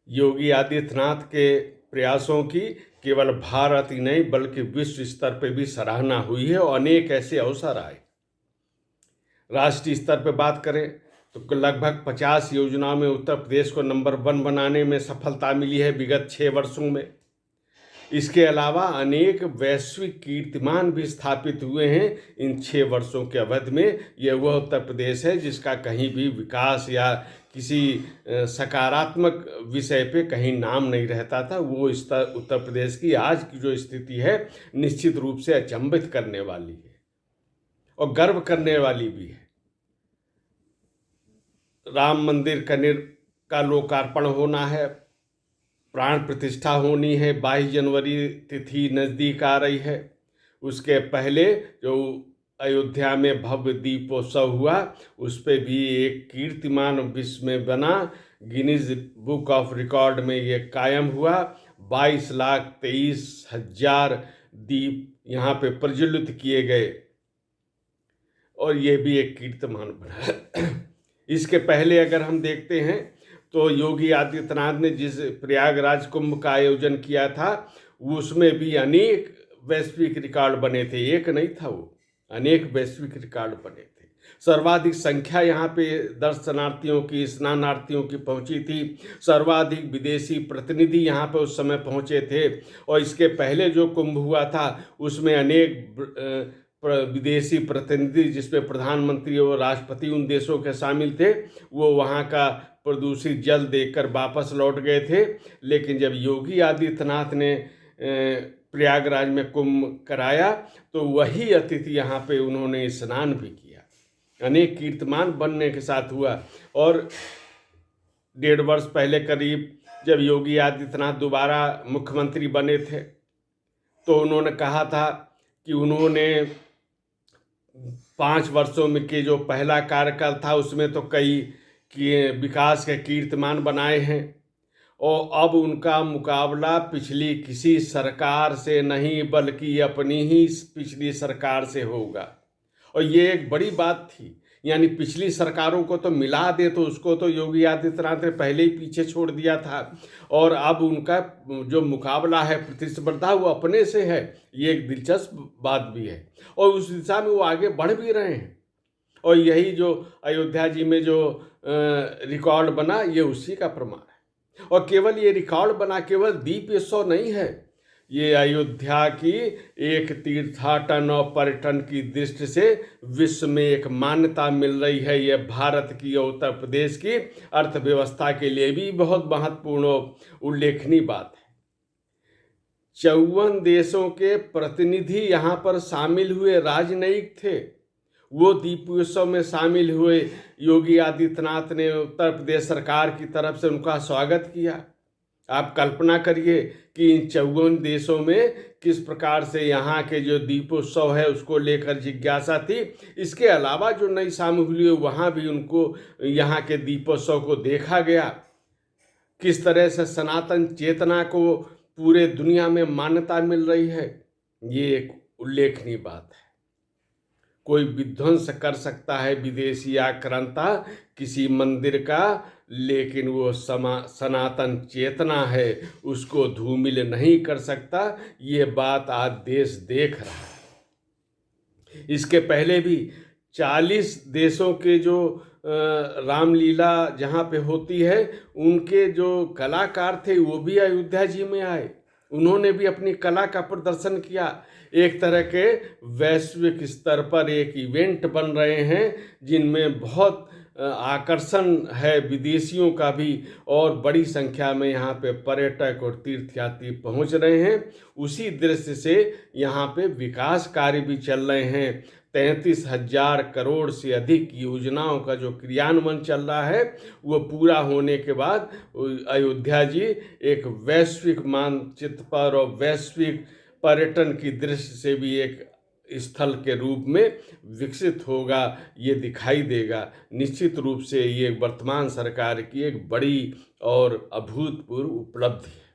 योगी आदित्यनाथ के प्रयासों की केवल भारत ही नहीं बल्कि विश्व स्तर पर भी सराहना हुई है और अनेक ऐसे अवसर आए। राष्ट्रीय स्तर पर बात करें तो लगभग 50 योजनाओं में उत्तर प्रदेश को नंबर 1 बनाने में सफलता मिली है विगत 6 वर्षों में। इसके अलावा अनेक वैश्विक कीर्तिमान भी स्थापित हुए हैं इन 6 वर्षों के अवधि में। यह वह उत्तर प्रदेश है जिसका कहीं भी विकास या किसी सकारात्मक विषय पे कहीं नाम नहीं रहता था। वो उत्तर प्रदेश की आज की जो स्थिति है निश्चित रूप से अचंभित करने वाली है और गर्व करने वाली भी है। राम मंदिर का लोकार्पण होना है, प्राण प्रतिष्ठा होनी है, 22 जनवरी तिथि नज़दीक आ रही है। उसके पहले जो अयोध्या में भव्य दीपोत्सव हुआ उस पर भी एक कीर्तिमान विश्व में बना, गिनीज बुक ऑफ रिकॉर्ड में ये कायम हुआ। 22,23,000 दीप यहाँ पे प्रज्वलित किए गए और ये भी एक कीर्तिमान बना। इसके पहले अगर हम देखते हैं तो योगी आदित्यनाथ ने जिस प्रयागराज कुंभ का आयोजन किया था उसमें भी अनेक वैश्विक रिकॉर्ड बने थे। एक नहीं था, वो अनेक वैश्विक रिकॉर्ड बने थे। सर्वाधिक संख्या यहाँ पे दर्शनार्थियों की, स्नानार्थियों की पहुँची थी। सर्वाधिक विदेशी प्रतिनिधि यहाँ पे उस समय पहुँचे थे। और इसके पहले जो कुंभ हुआ था उसमें अनेक विदेशी प्रतिनिधि जिसमें प्रधानमंत्री और राष्ट्रपति उन देशों के शामिल थे, वो वहाँ का प्रदूषित जल देखकर वापस लौट गए थे। लेकिन जब योगी आदित्यनाथ ने प्रयागराज में कुंभ कराया तो वही अतिथि यहाँ पे उन्होंने स्नान भी किया। अनेक कीर्तिमान बनने के साथ हुआ। और 1.5 वर्ष पहले करीब जब योगी आदित्यनाथ दोबारा मुख्यमंत्री बने थे तो उन्होंने कहा था कि उन्होंने 5 वर्षों में के जो पहला कार्यकाल था उसमें तो कई विकास के कीर्तिमान बनाए हैं और अब उनका मुकाबला पिछली किसी सरकार से नहीं बल्कि अपनी ही पिछली सरकार से होगा। और ये एक बड़ी बात थी, यानी पिछली सरकारों को तो मिला दे तो उसको तो योगी आदित्यनाथ ने पहले ही पीछे छोड़ दिया था और अब उनका जो मुकाबला है, प्रतिस्पर्धा, वो अपने से है। ये एक दिलचस्प बात भी है और उस दिशा में वो आगे बढ़ भी रहे हैं। और यही जो अयोध्या जी में जो रिकॉर्ड बना ये उसी का प्रमाण है। और केवल ये रिकॉर्ड बना केवल दीपोत्सव नहीं है, ये अयोध्या की एक तीर्थाटन और पर्यटन की दृष्टि से विश्व में एक मान्यता मिल रही है। यह भारत की और उत्तर प्रदेश की अर्थव्यवस्था के लिए भी बहुत महत्वपूर्ण और उल्लेखनीय बात है। 54 देशों के प्रतिनिधि यहाँ पर शामिल हुए, राजनयिक थे, वो दीपोत्सव में शामिल हुए। योगी आदित्यनाथ ने उत्तर प्रदेश सरकार की तरफ से उनका स्वागत किया। आप कल्पना करिए कि इन 54 देशों में किस प्रकार से यहाँ के जो दीपोत्सव है उसको लेकर जिज्ञासा थी। इसके अलावा जो नई सामग्री है वहाँ भी उनको यहाँ के दीपोत्सव को देखा गया। किस तरह से सनातन चेतना को पूरे दुनिया में मान्यता मिल रही है, ये एक उल्लेखनीय बात है। कोई विध्वंस कर सकता है विदेशी आक्रांता किसी मंदिर का, लेकिन वो सनातन चेतना है उसको धूमिल नहीं कर सकता। ये बात आज देश देख रहा है। इसके पहले भी 40 देशों के जो रामलीला जहाँ पे होती है उनके जो कलाकार थे वो भी अयोध्या जी में आए। उन्होंने भी अपनी कला का प्रदर्शन किया। एक तरह के वैश्विक स्तर पर एक इवेंट बन रहे हैं जिनमें बहुत आकर्षण है विदेशियों का भी और बड़ी संख्या में यहाँ पे पर्यटक और तीर्थयात्री पहुँच रहे हैं। उसी दृश्य से यहाँ पे विकास कार्य भी चल रहे हैं। 33,000 करोड़ से अधिक योजनाओं का जो क्रियान्वयन चल रहा है वो पूरा होने के बाद अयोध्या जी एक वैश्विक मानचित्र पर और वैश्विक पर्यटन की दृष्टि से भी एक स्थल के रूप में विकसित होगा, ये दिखाई देगा। निश्चित रूप से ये वर्तमान सरकार की एक बड़ी और अभूतपूर्व उपलब्धि है।